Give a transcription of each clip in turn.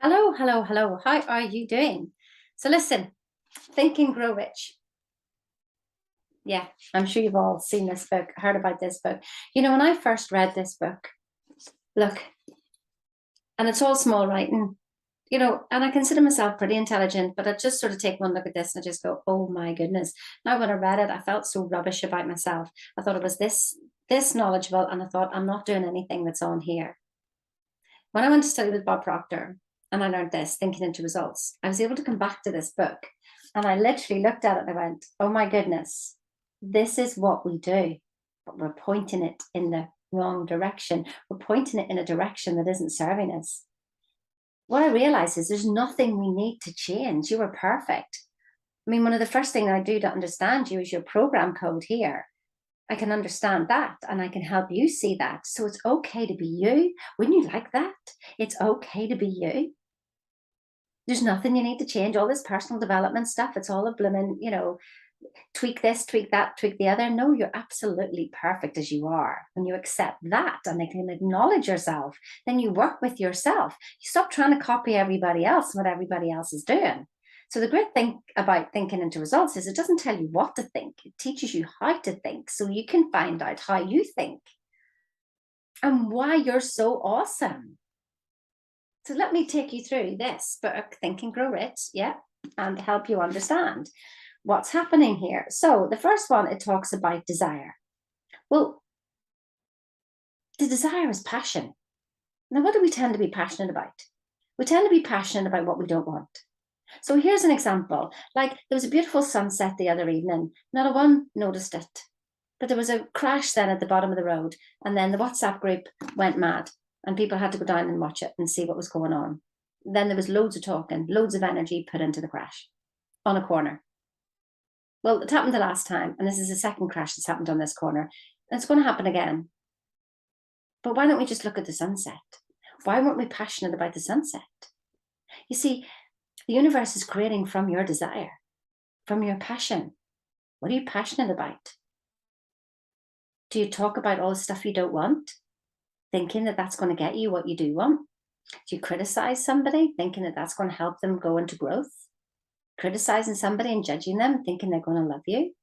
Hello, hello, hello. How are you doing? So listen, Think and Grow Rich. Yeah, I'm sure you've all seen this book, heard about this book. When I first read this book, look, and it's all small writing, and I consider myself pretty intelligent, but I just sort of take one look at this and I just go, oh my goodness. Now when I read it, I felt so rubbish about myself. I thought it was this knowledgeable, and I thought I'm not doing anything that's on here. When I went to study with Bob Proctor and I learned this, thinking into results, I was able to come back to this book and I literally looked at it and I went, oh my goodness, this is what we do, but we're pointing it in the wrong direction. We're pointing it in a direction that isn't serving us. What I realized is there's nothing we need to change. You are perfect. I mean, one of the first things I do to understand you is your program code here. I can understand that and I can help you see that. So it's okay to be you. Wouldn't you like that? It's okay to be you. There's nothing you need to change. All this personal development stuff, it's all a blooming, tweak this, tweak that, tweak the other. No, you're absolutely perfect as you are. When you accept that and they can acknowledge yourself, then you work with yourself. You stop trying to copy everybody else, what everybody else is doing. So the great thing about thinking into results is it doesn't tell you what to think. It teaches you how to think so you can find out how you think and why you're so awesome. So let me take you through this book, Think and Grow Rich, yeah, and help you understand what's happening here. So the first one, it talks about desire. Well, the desire is passion. Now, what do we tend to be passionate about? We tend to be passionate about what we don't want. So here's an example. Like there was a beautiful sunset the other evening. Not a one noticed it. But there was a crash then at the bottom of the road. And then the WhatsApp group went mad and people had to go down and watch it and see what was going on. Then there was loads of talking, loads of energy put into the crash on a corner. Well, it happened the last time, and this is the second crash that's happened on this corner. And it's going to happen again. But why don't we just look at the sunset? Why weren't we passionate about the sunset? You see, the universe is creating from your desire, from your passion. What are you passionate about? Do you talk about all the stuff you don't want, thinking that that's going to get you what you do want? Do you criticize somebody, thinking that that's going to help them go into growth? Criticizing somebody and judging them, thinking they're going to love you?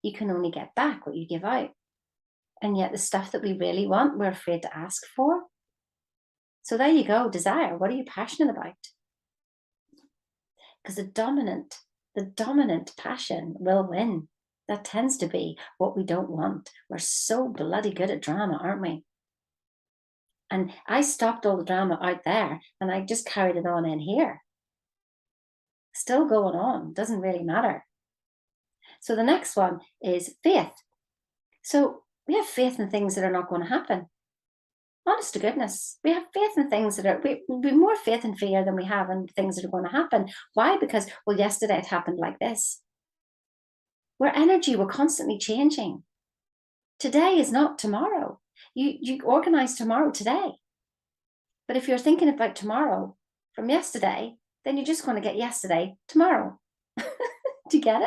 You can only get back what you give out. And yet the stuff that we really want, we're afraid to ask for. So there you go, desire. What are you passionate about? Because the dominant passion will win. That tends to be what we don't want. We're so bloody good at drama, aren't we? And I stopped all the drama out there and I just carried it on in here. Still going on, doesn't really matter. So the next one is faith. So we have faith in things that are not going to happen. Honest to goodness, we have faith in things that are, we more faith and fear than we have in things that are going to happen. Why? Because, well, yesterday it happened like this. We're energy, we're constantly changing. Today is not tomorrow. You organize tomorrow today. But if you're thinking about tomorrow from yesterday, then you're just going to get yesterday tomorrow. Do you get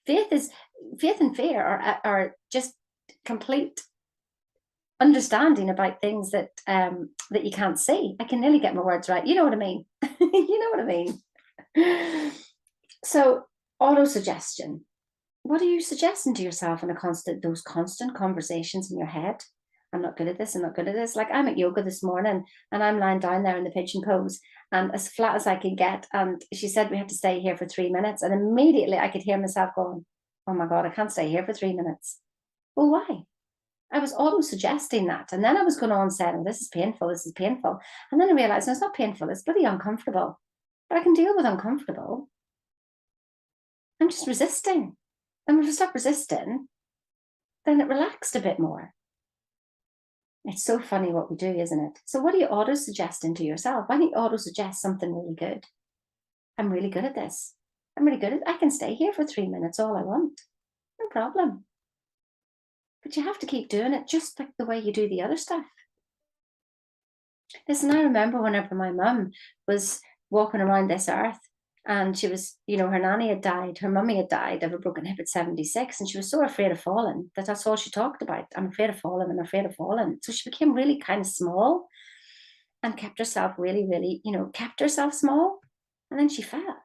it? Faith and fear are just complete understanding about things that you can't see. I can nearly get my words right. You know what I mean? You know what I mean? So auto-suggestion. What are you suggesting to yourself in those constant conversations in your head? I'm not good at this. I'm not good at this. Like I'm at yoga this morning and I'm lying down there in the pigeon pose and as flat as I could get. And she said we had to stay here for 3 minutes. And immediately I could hear myself going, oh my God, I can't stay here for 3 minutes. Well, why? I was auto-suggesting that. And then I was going on saying, oh, this is painful, this is painful. And then I realized, no, it's not painful, it's bloody uncomfortable. But I can deal with uncomfortable. I'm just resisting. And if I stop resisting, then it relaxed a bit more. It's so funny what we do, isn't it? So what are you auto-suggesting to yourself? Why don't you auto-suggest something really good? I'm really good at this. I'm really good at I can stay here for 3 minutes all I want. No problem. But you have to keep doing it just like the way you do the other stuff. Listen, I remember whenever my mum was walking around this earth and she was, her nanny had died, her mummy had died of a broken hip at 76, and she was so afraid of falling that's all she talked about. I'm afraid of falling, I'm afraid of falling. So she became really kind of small. and kept herself really, really, kept herself small. And then she fell.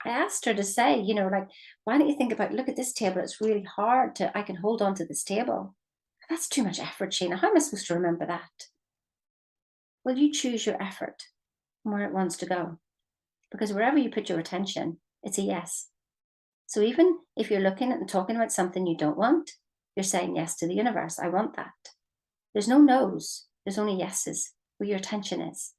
I asked her to say, like, why don't you think about, look at this table? It's really hard I can hold on to this table. That's too much effort, Sheena. How am I supposed to remember that? Well, you choose your effort and where it wants to go. Because wherever you put your attention, it's a yes. So even if you're looking at and talking about something you don't want, you're saying yes to the universe. I want that. There's no no's. There's only yeses where your attention is.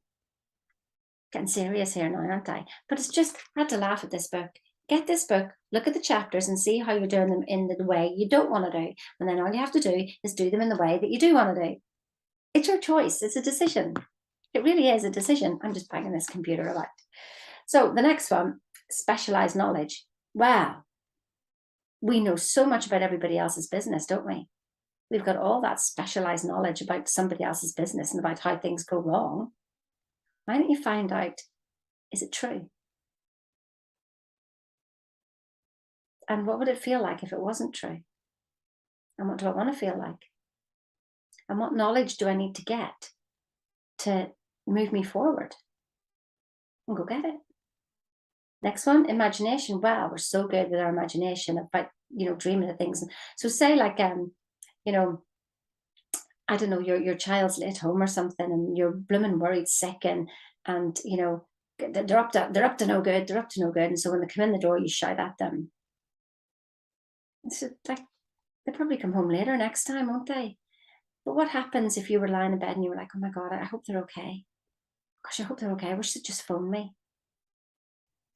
Getting serious here now, aren't I? But it's just, I had to laugh at this book. Get this book, look at the chapters and see how you're doing them in the way you don't want to do. And then all you have to do is do them in the way that you do want to do. It's your choice. It's a decision. It really is a decision. I'm just banging this computer about. So the next one, specialized knowledge. Wow. We know so much about everybody else's business, don't we? We've got all that specialized knowledge about somebody else's business and about how things go wrong. Why don't you find out, is it true? And what would it feel like if it wasn't true? And what do I want to feel like? And what knowledge do I need to get to move me forward? And go get it. Next one, imagination. Wow, we're so good with our imagination about, dreaming of things. So say like, I don't know, your child's at home or something and you're blooming worried, sick and they're up to no good. They're up to no good. And so when they come in the door, you shout at them. It's like, they'll probably come home later next time, won't they? But what happens if you were lying in bed and you were like, oh my God, I hope they're okay. Gosh, I hope they're okay. I wish they'd just phone me.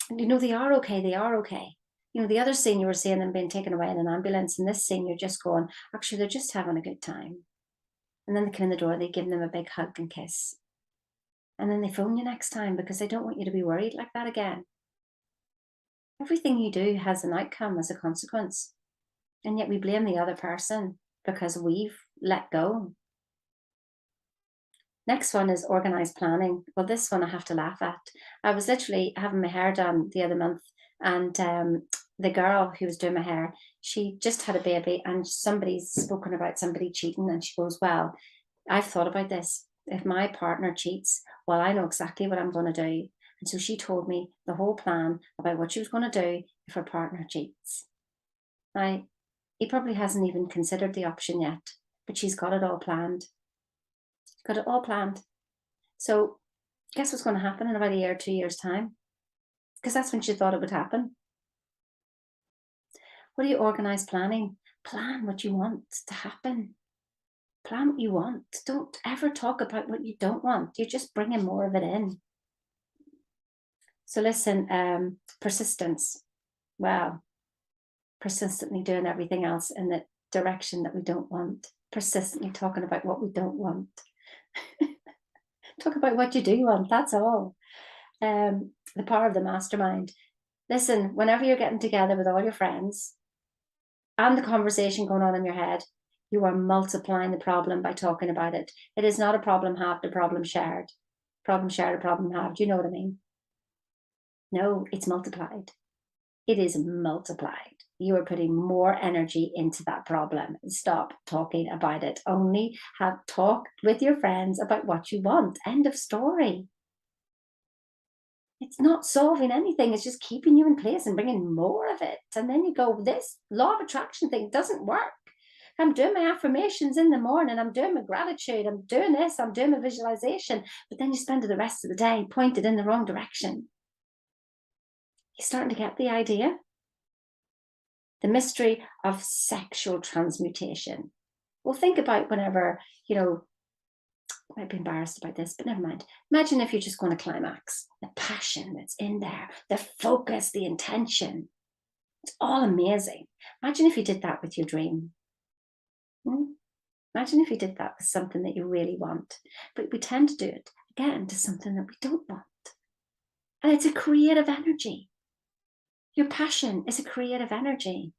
And they are okay. They are okay. The other scene you were seeing them being taken away in an ambulance, and this scene you're just going, actually, they're just having a good time. And then they come in the door, they give them a big hug and kiss. And then they phone you next time because they don't want you to be worried like that again. Everything you do has an outcome as a consequence. And yet we blame the other person because we've let go. Next one is organized planning. Well, this one I have to laugh at. I was literally having my hair done the other month, and the girl who was doing my hair, she just had a baby, and somebody's spoken about somebody cheating, and she goes, well, I've thought about this. If my partner cheats, well, I know exactly what I'm going to do. And so she told me the whole plan about what she was going to do if her partner cheats. Now, he probably hasn't even considered the option yet, but she's got it all planned. Got it all planned. So guess what's going to happen in about a year or 2 years' time? Because that's when she thought it would happen. What do you organize planning? Plan what you want to happen. Plan what you want. Don't ever talk about what you don't want. You're just bringing more of it in. So listen, persistence. Wow. Persistently doing everything else in the direction that we don't want. Persistently talking about what we don't want. Talk about what you do want, that's all. The power of the mastermind. Listen, whenever you're getting together with all your friends and the conversation going on in your head, you are multiplying the problem by talking about it. It is not a problem halved, a problem shared. Problem shared, a problem halved. You know what I mean? No, it's multiplied. It is multiplied. You are putting more energy into that problem. Stop talking about it. Only talk with your friends about what you want. End of story. It's not solving anything. It's just keeping you in place and bringing more of it. And then you go, this law of attraction thing doesn't work. I'm doing my affirmations in the morning. I'm doing my gratitude. I'm doing this. I'm doing my visualization. But then you spend the rest of the day pointed in the wrong direction. You're starting to get the idea? The mystery of sexual transmutation. Well, think about whenever, I might be embarrassed about this, but never mind. Imagine if you're just going to climax, the passion that's in there, the focus, the intention. It's all amazing. Imagine if you did that with your dream. Imagine if you did that with something that you really want. But we tend to do it, again, to something that we don't want. And it's a creative energy. Your passion is a creative energy.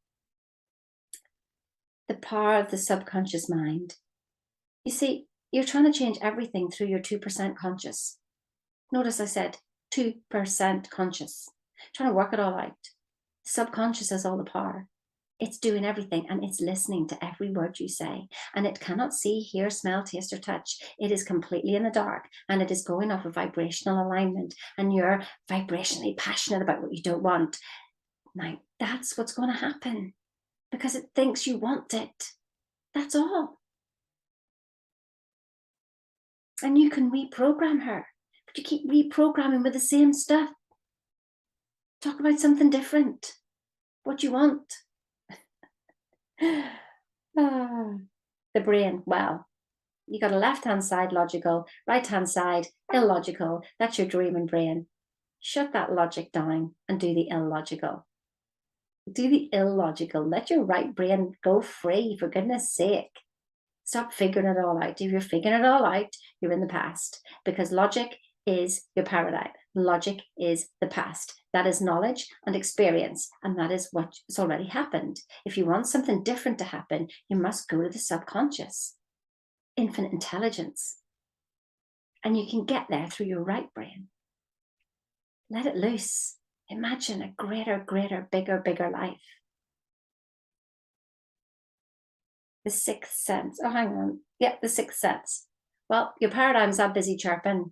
The power of the subconscious mind. You see, you're trying to change everything through your 2% conscious. Notice I said 2% conscious. Trying to work it all out. The subconscious has all the power. It's doing everything, and it's listening to every word you say. And it cannot see, hear, smell, taste, or touch. It is completely in the dark, and it is going off a vibrational alignment. And you're vibrationally passionate about what you don't want. Now, that's what's going to happen because it thinks you want it. That's all. And you can reprogram her, but you keep reprogramming with the same stuff. Talk about something different. What you want. The brain, well, you got a left-hand side logical, right-hand side illogical. That's your dreaming brain. Shut that logic down and do the illogical. Do the illogical. Let your right brain go free, for goodness sake. Stop figuring it all out. If you're figuring it all out, you're in the past, because logic is your paradigm. Logic is the past. That is knowledge and experience, and that is what's already happened. If you want something different to happen, you must go to the subconscious, infinite intelligence, and you can get there through your right brain. Let it loose. Imagine a greater, bigger life. The sixth sense. Oh, hang on. Yep, the sixth sense. Well, your paradigm's that busy chirping.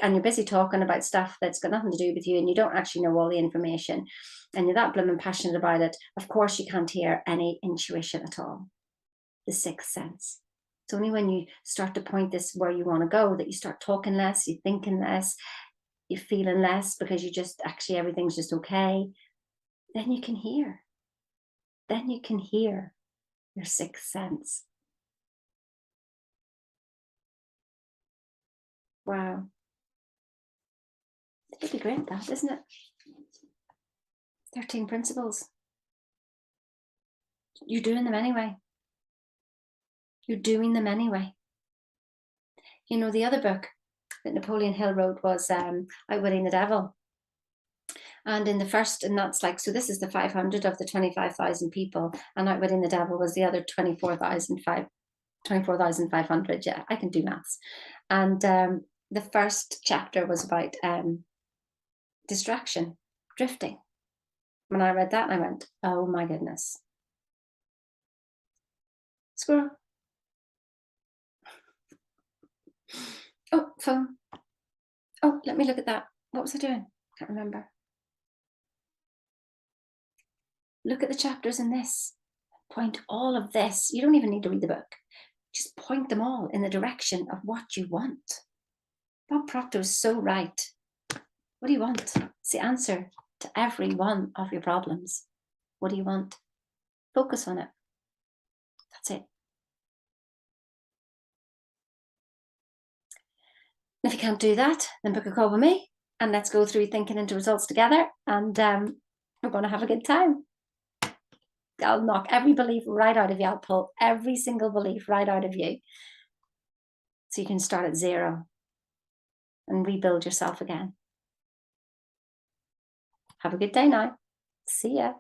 And you're busy talking about stuff that's got nothing to do with you, and you don't actually know all the information, and you're that blooming passionate about it. Of course, you can't hear any intuition at all. The sixth sense. It's only when you start to point this where you want to go that you start talking less, you're thinking less, you're feeling less, because you just actually everything's just okay. Then you can hear. Then you can hear your sixth sense. Wow. It'd be great, that, isn't it? 13 principles. You're doing them anyway. You're doing them anyway. You know, the other book that Napoleon Hill wrote was Outwitting the Devil. And in the first, and that's like, so this is the 500 of the 25,000 people, and Outwitting the Devil was the other 24,500. Yeah, I can do maths. And the first chapter was about distraction, drifting. When I read that, I went, oh my goodness. Squirrel. Oh, phone. Oh, let me look at that. What was I doing? Can't remember. Look at the chapters in this. Point all of this. You don't even need to read the book. Just point them all in the direction of what you want. Bob Proctor is so right. What do you want? It's the answer to every one of your problems. What do you want? Focus on it. That's it. And if you can't do that, then book a call with me and let's go through thinking into results together, and we're going to have a good time. I'll knock every belief right out of you. I'll pull every single belief right out of you, so you can start at zero and rebuild yourself again. Have a good day now. See ya.